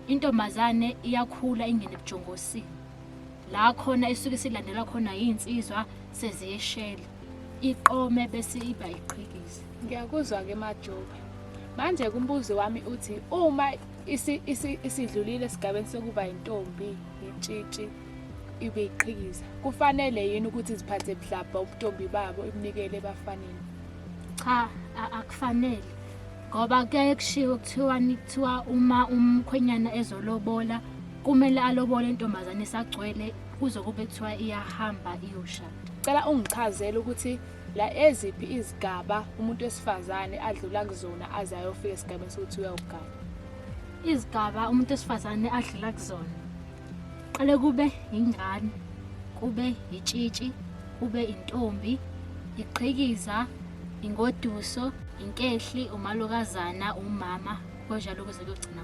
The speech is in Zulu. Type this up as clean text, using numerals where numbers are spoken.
intombazane iyakhula ingene ebujongosini. La khona isuke silandela khona iy'nsizwa seziyeshela. Iqome bese iba iqhikiza. Ngiyakuzwa-ke Majobe. Manje kumbuzo wami uthi uma isidlulile esigabeni sokuba intombi, intshitshi, ibe iqhikiza, kufanele yini ukuthi ziphathe budlabha ubuntombi babo ibinikele ebafaneni? Cha, akufanele. Ngoba kuyaye kushiwo kuthiwa uma umkhwenyana ezolobola kumele alobole intombazane isagcwele kuze kube kuthiwa iyahamba iyoshada. Cela ungichazele ukuthi la eziphi izigaba umuntu wesifazane adlula kuzona aze ayofika esigabeni sokuthi uyawugana. Izigaba umuntu wesifazane adlula kuzona. Qale kube ingane, kube itshitshi, kube intombi, iqhikiza, ingoduso, inkehli, umalokazana, umama, konjalo kuze kugcina.